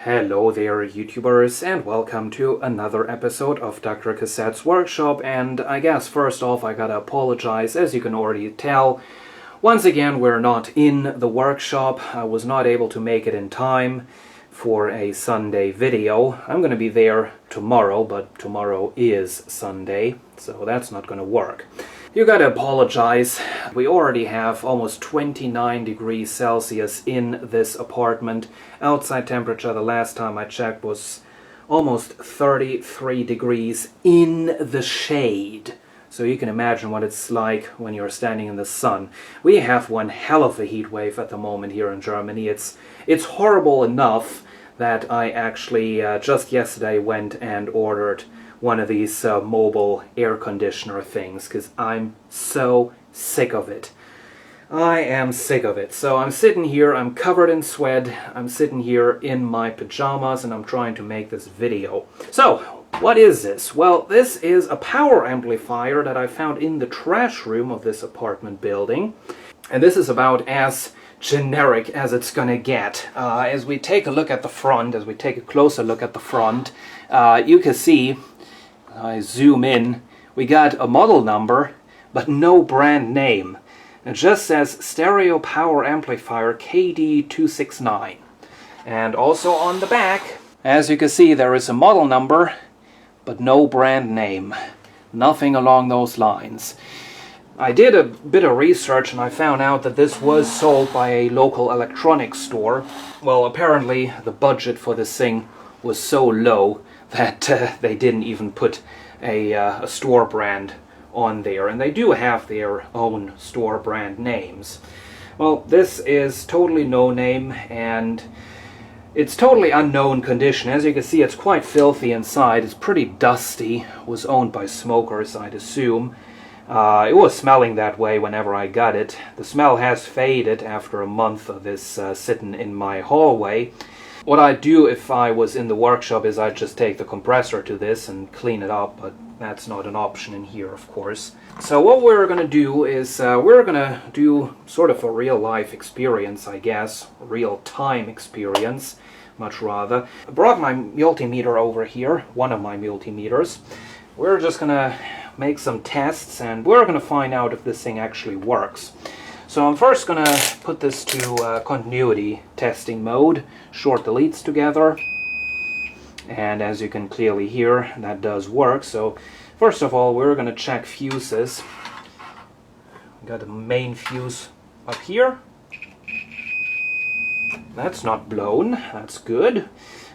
Hello there, YouTubers, and welcome to another episode of DrCassette's workshop. And I guess first off I gotta apologize, as you can already tell. Once again, we're not in the workshop. I was not able to make it in time for a Sunday video. I'm gonna be there tomorrow, but tomorrow is Sunday, so that's not gonna work. You gotta apologize. We already have almost 29 degrees Celsius in this apartment. Outside temperature the last time I checked was almost 33 degrees in the shade. So you can imagine what it's like when you're standing in the sun. We have one hell of a heat wave at the moment here in Germany. It's horrible enough that I actually just yesterday went and ordered one of these mobile air conditioner things, because I'm so sick of it. I am sick of it. So I'm sitting here, I'm covered in sweat, I'm sitting here in my pajamas, and I'm trying to make this video. So, what is this? Well, this is a power amplifier that I found in the trash room of this apartment building. And this is about as generic as it's gonna get. As we take a look at the front, as we take a closer look at the front, you can see, I zoom in, we got a model number, but no brand name. It just says Stereo Power Amplifier KD269. And also on the back, as you can see, there is a model number, but no brand name. Nothing along those lines. I did a bit of research and I found out that this was sold by a local electronics store. Well, apparently the budget for this thing was so low that they didn't even put a store brand on there, and they do have their own store brand names. Well, this is totally no name, and it's totally unknown condition. As you can see, it's quite filthy inside. It's pretty dusty. It was owned by smokers, I'd assume. It was smelling that way whenever I got it. The smell has faded after a month of this sitting in my hallway. What I'd do if I was in the workshop is I'd just take the compressor to this and clean it up, but that's not an option in here, of course. So what we're going to do is we're going to do sort of a real-life experience, I guess. Real-time experience, much rather. I brought my multimeter over here, one of my multimeters. We're just going to make some tests, and we're going to find out if this thing actually works. So I'm first going to put this to continuity testing mode, short the leads together, and as you can clearly hear, that does work. So first of all, we're going to check fuses. Got the main fuse up here. That's not blown, that's good.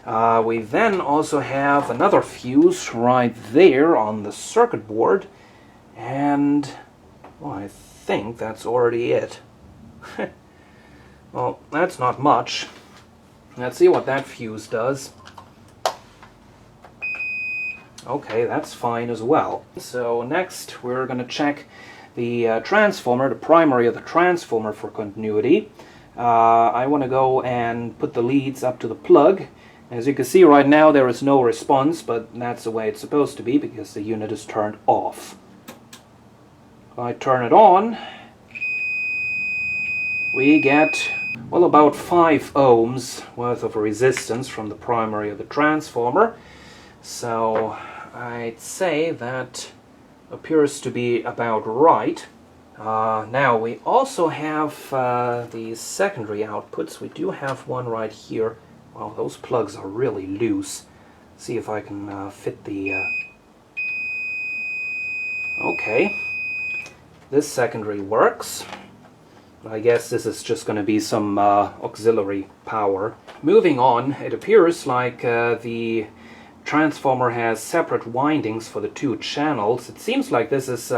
We then also have another fuse right there on the circuit board, and well, I think that's already it. Well, that's not much. Let's see what that fuse does. Okay, that's fine as well. So next we're going to check the transformer, the primary of the transformer for continuity. I want to go and put the leads up to the plug. As you can see right now there is no response, but that's the way it's supposed to be because the unit is turned off. If I turn it on, we get, well, about 5 ohms worth of resistance from the primary of the transformer. So I'd say that appears to be about right. Now we also have the secondary outputs. We do have one right here. Wow, those plugs are really loose. See if I can fit the... Okay. This secondary works. I guess this is just going to be some auxiliary power. Moving on, it appears like the transformer has separate windings for the 2 channels. It seems like this is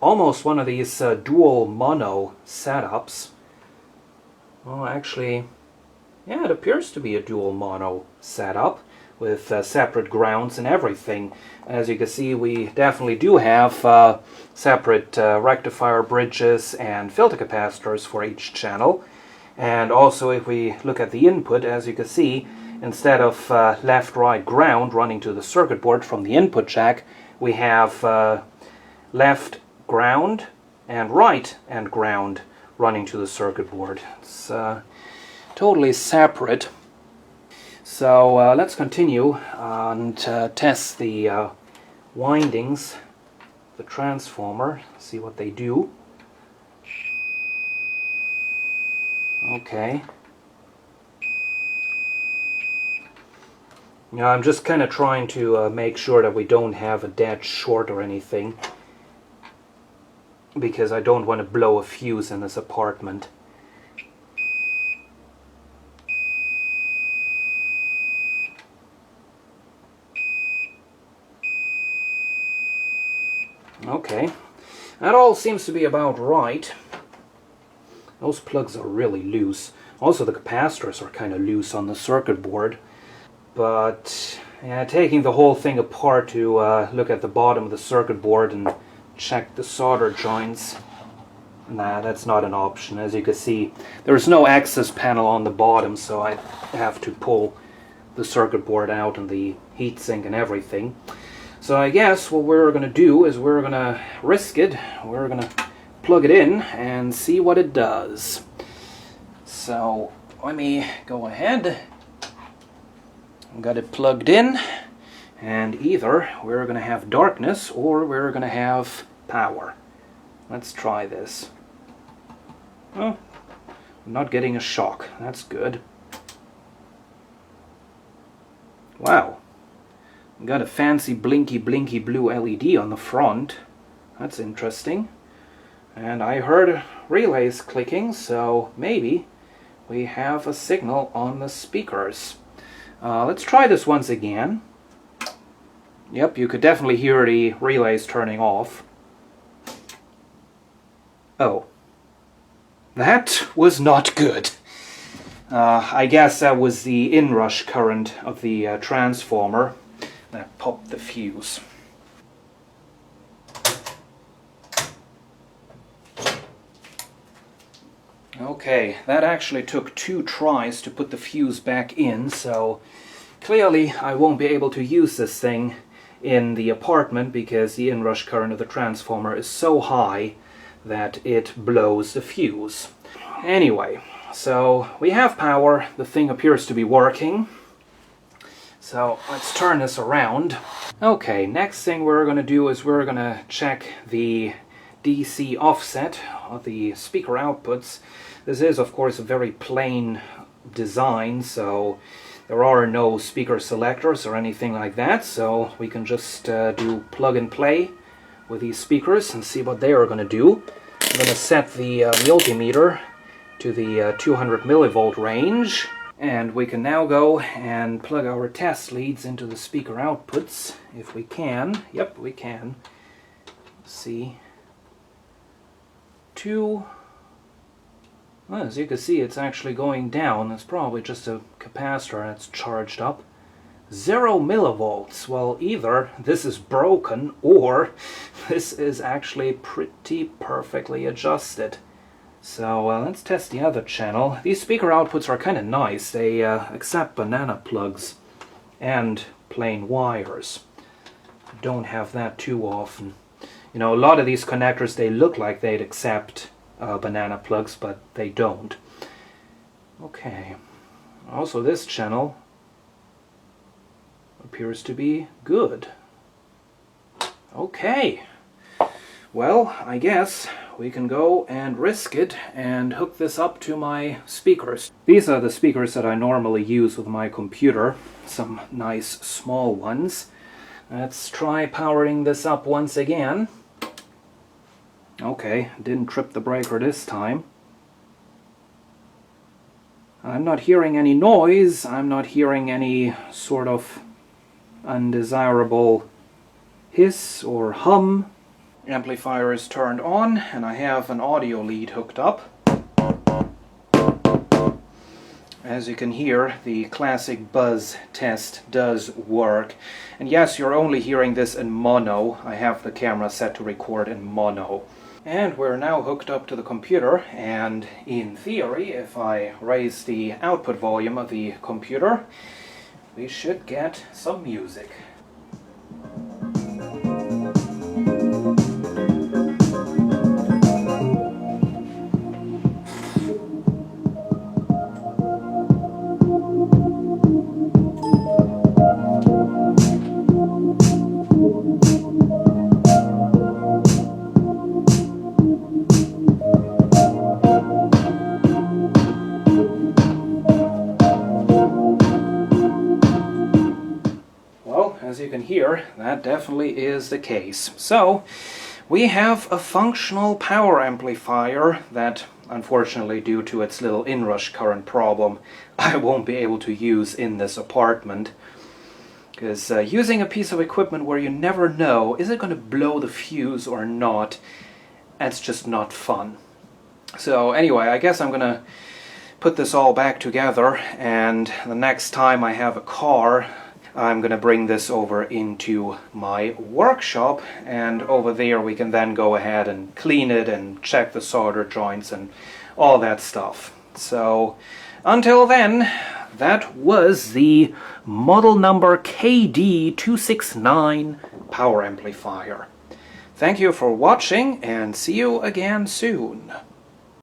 almost one of these dual mono setups. Well, actually, yeah, it appears to be a dual mono setup with separate grounds and everything. As you can see, we definitely do have separate rectifier bridges and filter capacitors for each channel. And also, if we look at the input, as you can see, instead of left-right ground running to the circuit board from the input jack, we have left ground and right and ground running to the circuit board. It's totally separate. So let's continue and test the windings, the transformer, see what they do. Okay. Yeah, I'm just kind of trying to make sure that we don't have a dead short or anything, because I don't want to blow a fuse in this apartment. Okay, that all seems to be about right. Those plugs are really loose. Also, the capacitors are kind of loose on the circuit board. But yeah, taking the whole thing apart to look at the bottom of the circuit board and check the solder joints, nah, that's not an option. As you can see, there's no access panel on the bottom, so I have to pull the circuit board out and the heatsink and everything. So I guess what we're going to do is we're going to risk it. We're going to plug it in and see what it does. So let me go ahead. I've got it plugged in, and either we're going to have darkness or we're going to have power. Let's try this. Oh, I'm not getting a shock. That's good. Wow. Got a fancy blinky blue LED on the front. That's interesting. And I heard relays clicking, so maybe we have a signal on the speakers. Let's try this once again. Yep, you could definitely hear the relays turning off. Oh. That was not good. I guess that was the inrush current of the transformer that popped the fuse. Okay, that actually took 2 tries to put the fuse back in, so clearly I won't be able to use this thing in the apartment because the inrush current of the transformer is so high that it blows the fuse. Anyway, so we have power, the thing appears to be working. So let's turn this around. Okay, next thing we're going to do is we're going to check the DC offset of the speaker outputs. This is, of course, a very plain design, so there are no speaker selectors or anything like that, so we can just do plug and play with these speakers and see what they are going to do. I'm going to set the multimeter to the 200 millivolt range. And we can now go and plug our test leads into the speaker outputs, if we can. Yep, we can. See. 2. Well, as you can see, it's actually going down. It's probably just a capacitor that's charged up. 0 millivolts. Well, either this is broken or this is actually pretty perfectly adjusted. So let's test the other channel. These speaker outputs are kind of nice. They accept banana plugs and plain wires. Don't have that too often. You know, a lot of these connectors, they look like they'd accept banana plugs, but they don't. Okay. Also, this channel appears to be good. Okay. Well, I guess we can go and risk it and hook this up to my speakers. These are the speakers that I normally use with my computer, some nice small ones. Let's try powering this up once again. Okay, didn't trip the breaker this time. I'm not hearing any noise, I'm not hearing any sort of undesirable hiss or hum. Amplifier is turned on and I have an audio lead hooked up. As you can hear, the classic buzz test does work. And yes, you're only hearing this in mono. I have the camera set to record in mono. And we're now hooked up to the computer, and in theory, if I raise the output volume of the computer, we should get some music. as you can hear, that definitely is the case. So, we have a functional power amplifier that, unfortunately, due to its little inrush current problem, I won't be able to use in this apartment. Because using a piece of equipment where you never know, is it going to blow the fuse or not, that's just not fun. So anyway, I guess I'm going to put this all back together, and the next time I have a car, I'm going to bring this over into my workshop, and over there we can then go ahead and clean it and check the solder joints and all that stuff. So until then, that was the model number KD269 power amplifier. Thank you for watching, and see you again soon.